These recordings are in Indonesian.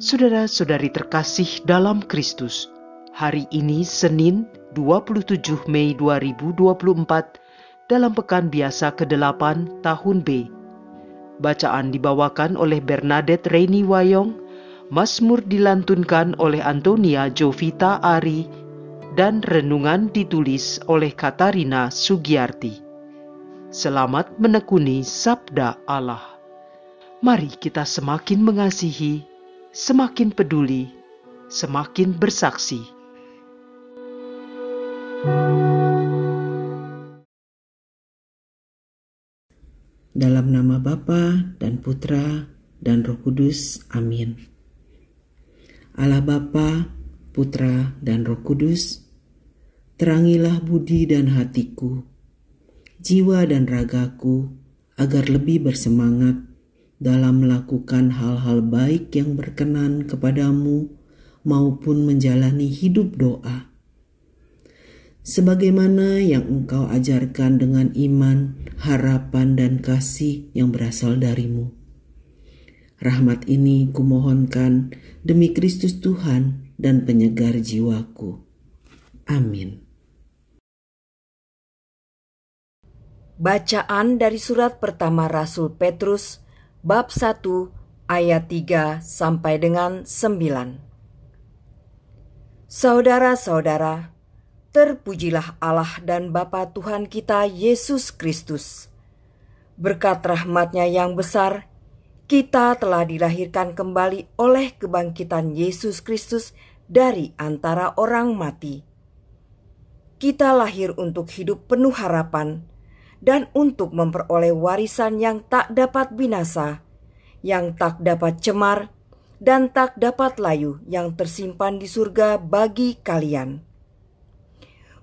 Saudara-saudari terkasih dalam Kristus, hari ini Senin 27 Mei 2024 dalam Pekan Biasa ke-8 tahun B. Bacaan dibawakan oleh Bernadette Reni Wayong, Mazmur dilantunkan oleh Antonia Jovita Ari, dan renungan ditulis oleh Katarina Sugiyarti. Selamat menekuni Sabda Allah. Mari kita semakin mengasihi, semakin peduli, semakin bersaksi. Dalam nama Bapa dan Putra dan Roh Kudus. Amin. Allah Bapa, Putra dan Roh Kudus, terangilah budi dan hatiku, jiwa dan ragaku, agar lebih bersemangat dalam melakukan hal-hal baik yang berkenan kepadamu maupun menjalani hidup doa. Sebagaimana yang Engkau ajarkan dengan iman, harapan, dan kasih yang berasal darimu. Rahmat ini kumohonkan demi Kristus Tuhan dan penyegar jiwaku. Amin. Bacaan dari surat pertama Rasul Petrus, bab 1 ayat 3 sampai dengan 9. Saudara-saudara, terpujilah Allah dan Bapa Tuhan kita Yesus Kristus. Berkat rahmat-Nya yang besar, kita telah dilahirkan kembali oleh kebangkitan Yesus Kristus dari antara orang mati. Kita lahir untuk hidup penuh harapan dan untuk memperoleh warisan yang tak dapat binasa, yang tak dapat cemar, dan tak dapat layu, yang tersimpan di surga bagi kalian.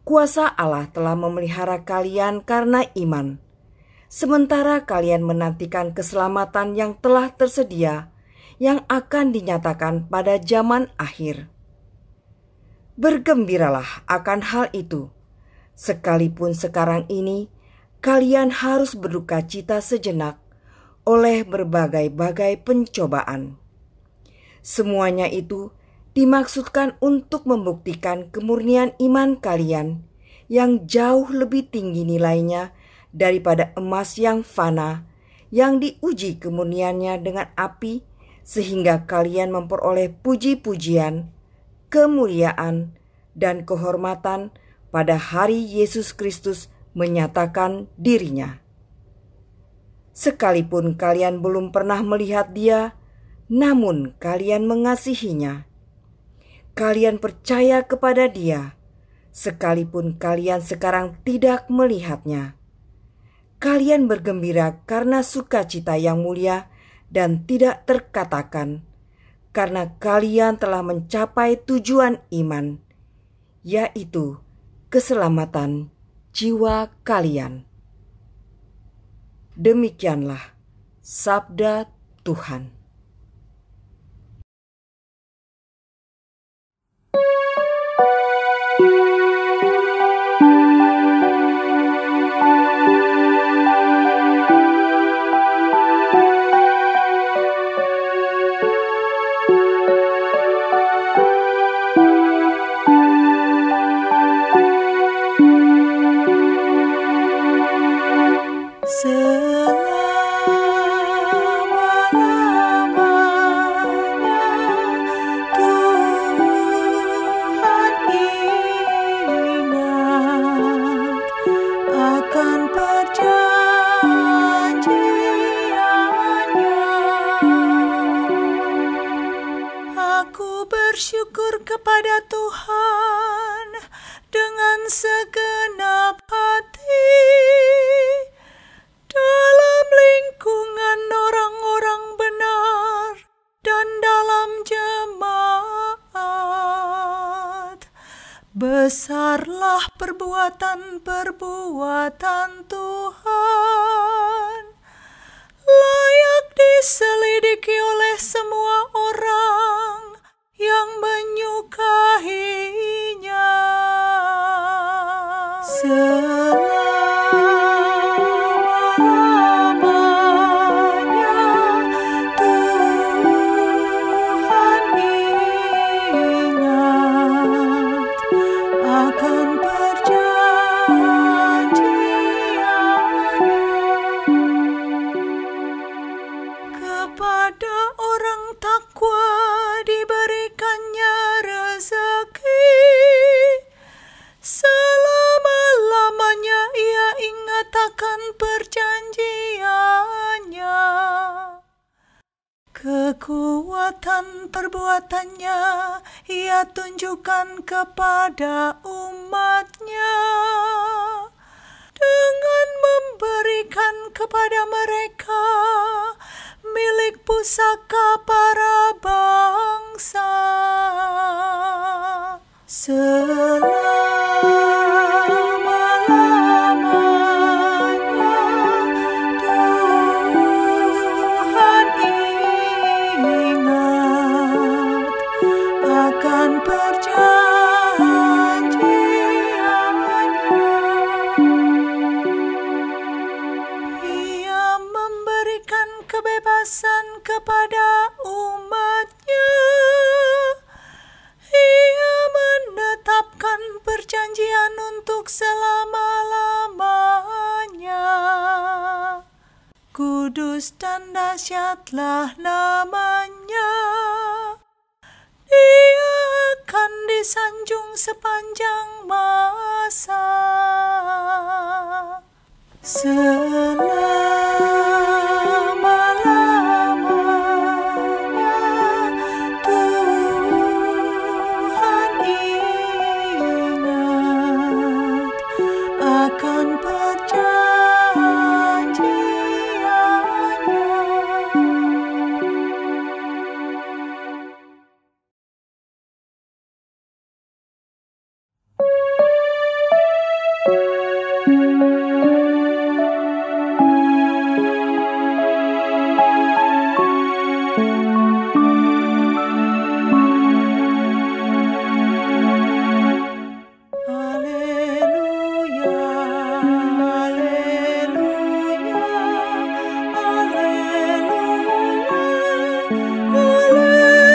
Kuasa Allah telah memelihara kalian karena iman, sementara kalian menantikan keselamatan yang telah tersedia, yang akan dinyatakan pada zaman akhir. Bergembiralah akan hal itu, sekalipun sekarang ini kalian harus berduka cita sejenak oleh berbagai-bagai pencobaan. Semuanya itu dimaksudkan untuk membuktikan kemurnian iman kalian yang jauh lebih tinggi nilainya daripada emas yang fana, yang diuji kemurniannya dengan api, sehingga kalian memperoleh puji-pujian, kemuliaan, dan kehormatan pada hari Yesus Kristus menyatakan dirinya. Sekalipun kalian belum pernah melihat Dia, namun kalian mengasihinya. Kalian percaya kepada Dia, sekalipun kalian sekarang tidak melihatnya. Kalian bergembira karena sukacita yang mulia dan tidak terkatakan, karena kalian telah mencapai tujuan iman, yaitu keselamatan jiwa kalian. Demikianlah sabda Tuhan. Bersyukur kepada Tuhan dengan segenap hati dalam lingkungan orang-orang benar dan dalam jemaat. Besarlah perbuatan-perbuatan Tuhan, layak diselidiki oleh semua orang yang menyukainya. Selama-lamanya Tuhan akan perjanjiannya. Kekuatan perbuatannya ia tunjukkan kepada umatnya dengan memberikan kepada mereka milik pusaka para bangsa. Selama-lamanya Tuhan ingat akan perjanjiannya. Ia memberikan kebebasan kepada umatnya. Ia menetapkan perjanjian untuk selama-lamanya. Kudus dan dahsyatlah namanya. Dia akan disanjung sepanjang masa. Selama-lamanya Tuhan ingat akan perjanjiannya. Haleluya, haleluya, haleluya, haleluya.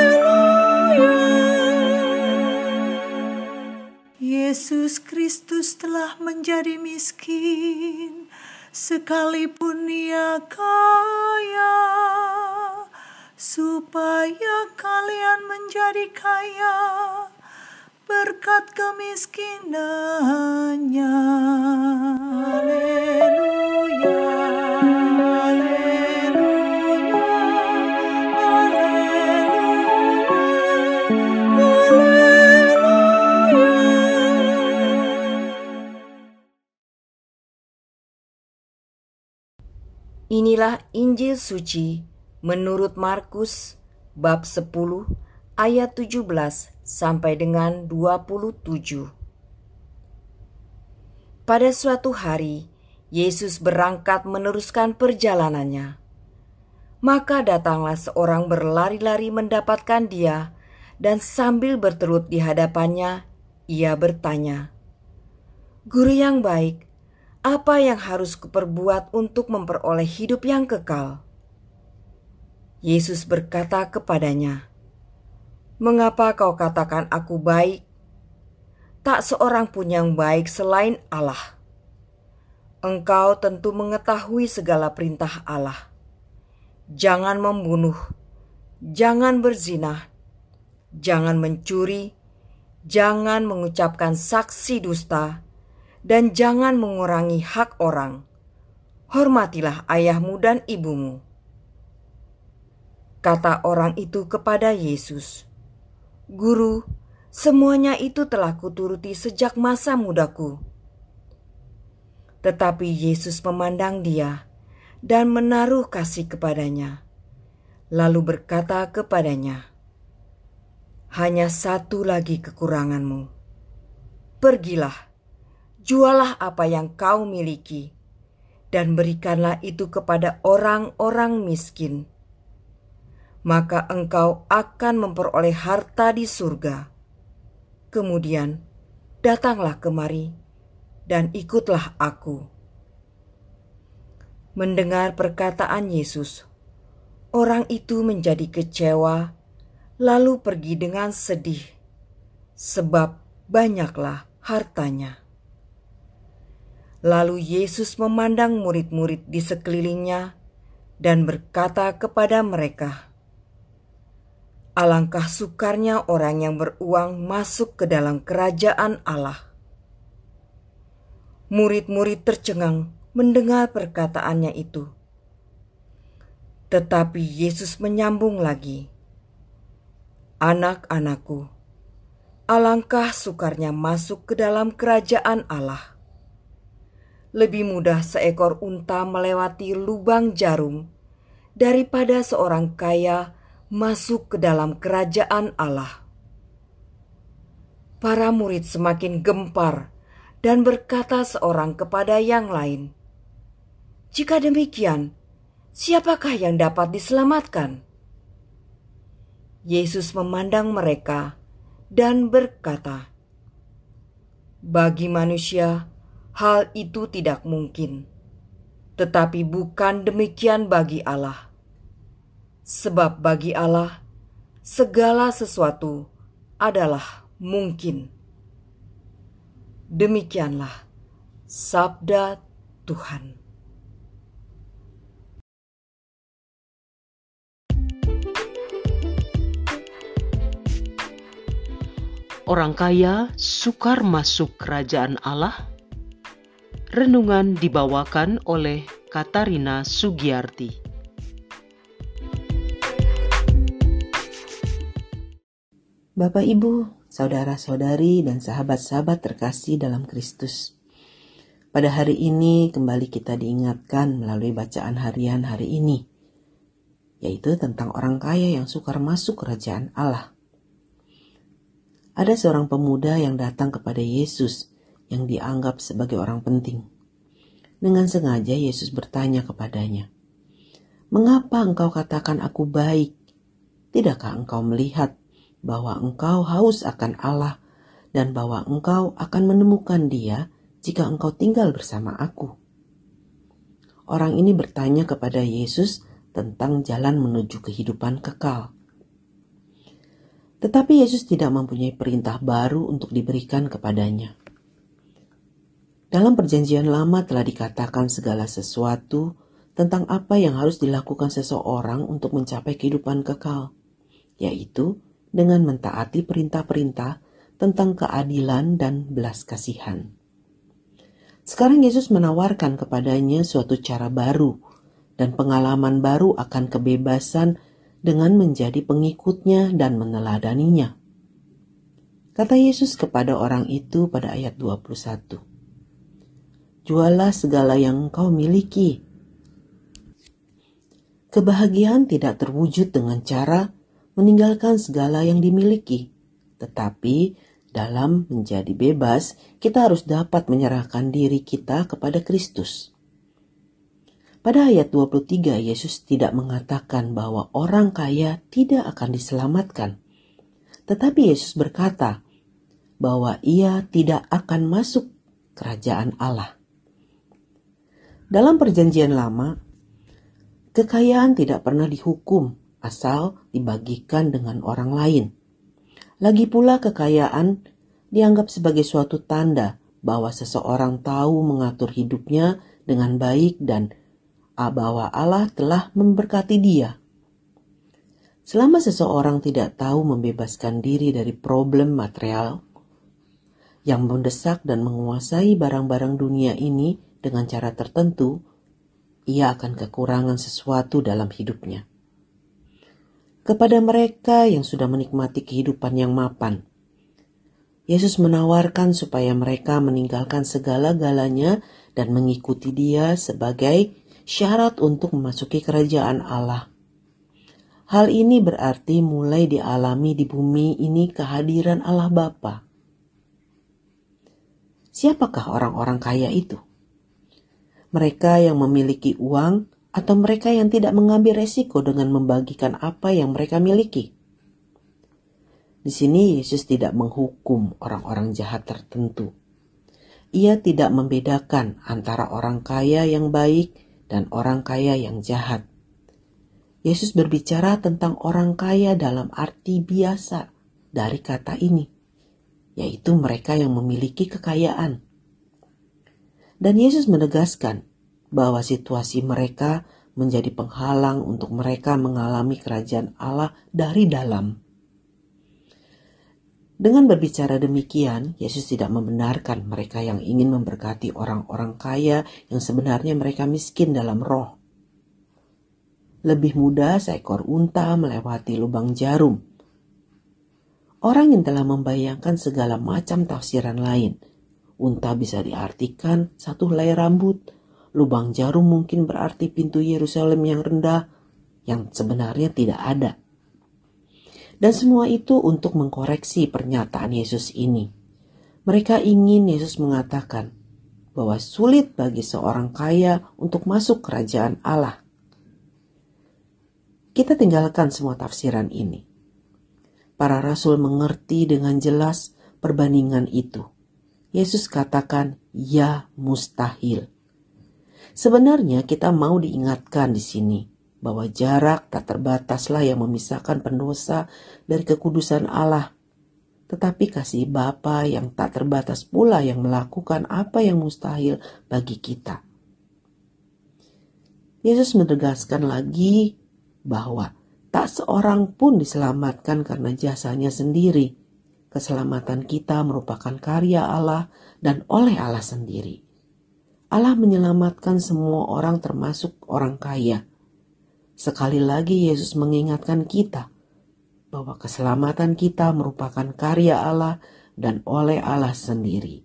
Yesus Kristus telah menjadi miskin, sekalipun Ia kaya, supaya kalian menjadi kaya berkat kemiskinannya. Haleluya, haleluya, haleluya, haleluya. Inilah Injil suci menurut Markus bab 10 ayat 17 sampai dengan 27. Pada suatu hari, Yesus berangkat meneruskan perjalanannya. Maka datanglah seorang berlari-lari mendapatkan Dia, dan sambil bertelut di hadapannya, ia bertanya, "Guru yang baik, apa yang harus kuperbuat untuk memperoleh hidup yang kekal?" Yesus berkata kepadanya, "Mengapa kau katakan aku baik? Tak seorang pun yang baik selain Allah. Engkau tentu mengetahui segala perintah Allah. Jangan membunuh, jangan berzina, jangan mencuri, jangan mengucapkan saksi dusta, dan jangan mengurangi hak orang. Hormatilah ayahmu dan ibumu." Kata orang itu kepada Yesus, "Guru, semuanya itu telah kuturuti sejak masa mudaku." Tetapi Yesus memandang dia dan menaruh kasih kepadanya, lalu berkata kepadanya, "Hanya satu lagi kekuranganmu. Pergilah, jualah apa yang kau miliki, dan berikanlah itu kepada orang-orang miskin. Maka engkau akan memperoleh harta di surga. Kemudian datanglah kemari dan ikutlah aku." Mendengar perkataan Yesus, orang itu menjadi kecewa, lalu pergi dengan sedih, sebab banyaklah hartanya. Lalu Yesus memandang murid-murid di sekelilingnya dan berkata kepada mereka, "Alangkah sukarnya orang yang beruang masuk ke dalam kerajaan Allah." Murid-murid tercengang mendengar perkataannya itu. Tetapi Yesus menyambung lagi, "Anak-anakku, alangkah sukarnya masuk ke dalam kerajaan Allah. Lebih mudah seekor unta melewati lubang jarum daripada seorang kaya masuk ke dalam kerajaan Allah." Para murid semakin gempar dan berkata seorang kepada yang lain, "Jika demikian, siapakah yang dapat diselamatkan?" Yesus memandang mereka dan berkata, "Bagi manusia, hal itu tidak mungkin, tetapi bukan demikian bagi Allah. Sebab bagi Allah, segala sesuatu adalah mungkin." Demikianlah sabda Tuhan. Orang kaya sukar masuk kerajaan Allah. Renungan dibawakan oleh Katarina Sugiyarti. Bapak, Ibu, saudara-saudari, dan sahabat-sahabat terkasih dalam Kristus. Pada hari ini kembali kita diingatkan melalui bacaan harian hari ini, yaitu tentang orang kaya yang sukar masuk kerajaan Allah. Ada seorang pemuda yang datang kepada Yesus yang dianggap sebagai orang penting. Dengan sengaja Yesus bertanya kepadanya, "Mengapa engkau katakan aku baik? Tidakkah engkau melihat bahwa engkau haus akan Allah dan bahwa engkau akan menemukan Dia jika engkau tinggal bersama aku?" Orang ini bertanya kepada Yesus tentang jalan menuju kehidupan kekal. Tetapi Yesus tidak mempunyai perintah baru untuk diberikan kepadanya. Dalam Perjanjian Lama telah dikatakan segala sesuatu tentang apa yang harus dilakukan seseorang untuk mencapai kehidupan kekal, yaitu dengan mentaati perintah-perintah tentang keadilan dan belas kasihan. Sekarang Yesus menawarkan kepadanya suatu cara baru dan pengalaman baru akan kebebasan dengan menjadi pengikutnya dan meneladaninya. Kata Yesus kepada orang itu pada ayat 21, "Jualah segala yang engkau miliki." Kebahagiaan tidak terwujud dengan cara meninggalkan segala yang dimiliki, tetapi dalam menjadi bebas, kita harus dapat menyerahkan diri kita kepada Kristus. Pada ayat 23, Yesus tidak mengatakan bahwa orang kaya tidak akan diselamatkan. Tetapi Yesus berkata bahwa ia tidak akan masuk kerajaan Allah. Dalam Perjanjian Lama, kekayaan tidak pernah dihukum asal dibagikan dengan orang lain. Lagi pula kekayaan dianggap sebagai suatu tanda bahwa seseorang tahu mengatur hidupnya dengan baik dan bahwa Allah telah memberkati dia. Selama seseorang tidak tahu membebaskan diri dari problem material yang mendesak dan menguasai barang-barang dunia ini dengan cara tertentu, ia akan kekurangan sesuatu dalam hidupnya. Kepada mereka yang sudah menikmati kehidupan yang mapan, Yesus menawarkan supaya mereka meninggalkan segala-galanya dan mengikuti Dia sebagai syarat untuk memasuki kerajaan Allah. Hal ini berarti mulai dialami di bumi ini kehadiran Allah Bapa. Siapakah orang-orang kaya itu? Mereka yang memiliki uang atau mereka yang tidak mengambil resiko dengan membagikan apa yang mereka miliki? Di sini Yesus tidak menghukum orang-orang jahat tertentu. Ia tidak membedakan antara orang kaya yang baik dan orang kaya yang jahat. Yesus berbicara tentang orang kaya dalam arti biasa dari kata ini, yaitu mereka yang memiliki kekayaan. Dan Yesus menegaskan bahwa situasi mereka menjadi penghalang untuk mereka mengalami kerajaan Allah dari dalam. Dengan berbicara demikian, Yesus tidak membenarkan mereka yang ingin memberkati orang-orang kaya yang sebenarnya mereka miskin dalam roh. Lebih mudah seekor unta melewati lubang jarum. Orang yang telah membayangkan segala macam tafsiran lain. Unta bisa diartikan satu helai rambut. Lubang jarum mungkin berarti pintu Yerusalem yang rendah, yang sebenarnya tidak ada. Dan semua itu untuk mengkoreksi pernyataan Yesus ini. Mereka ingin Yesus mengatakan bahwa sulit bagi seorang kaya untuk masuk kerajaan Allah. Kita tinggalkan semua tafsiran ini. Para rasul mengerti dengan jelas perbandingan itu. Yesus katakan, ya mustahil. Sebenarnya kita mau diingatkan di sini bahwa jarak tak terbataslah yang memisahkan pendosa dari kekudusan Allah. Tetapi kasih Bapa yang tak terbatas pula yang melakukan apa yang mustahil bagi kita. Yesus menegaskan lagi bahwa tak seorang pun diselamatkan karena jasanya sendiri. Keselamatan kita merupakan karya Allah dan oleh Allah sendiri. Allah menyelamatkan semua orang termasuk orang kaya. Sekali lagi Yesus mengingatkan kita bahwa keselamatan kita merupakan karya Allah dan oleh Allah sendiri.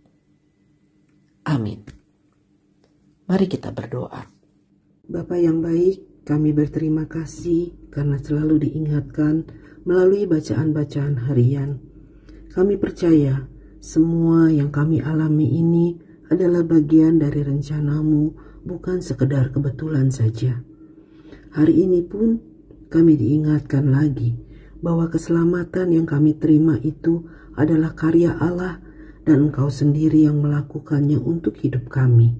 Amin. Mari kita berdoa. Bapa yang baik, kami berterima kasih karena selalu diingatkan melalui bacaan-bacaan harian. Kami percaya semua yang kami alami ini adalah bagian dari rencanamu, bukan sekedar kebetulan saja. Hari ini pun kami diingatkan lagi bahwa keselamatan yang kami terima itu adalah karya Allah dan Engkau sendiri yang melakukannya untuk hidup kami.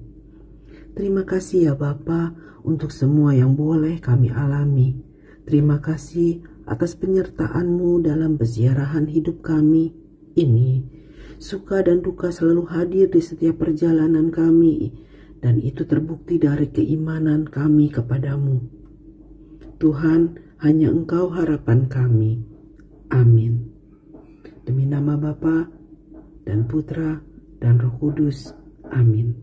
Terima kasih ya Bapa untuk semua yang boleh kami alami. Terima kasih atas penyertaan-Mu dalam peziarahan hidup kami ini. Suka dan duka selalu hadir di setiap perjalanan kami, dan itu terbukti dari keimanan kami kepadamu. Tuhan, hanya Engkau harapan kami. Amin. Demi nama Bapa dan Putra dan Roh Kudus. Amin.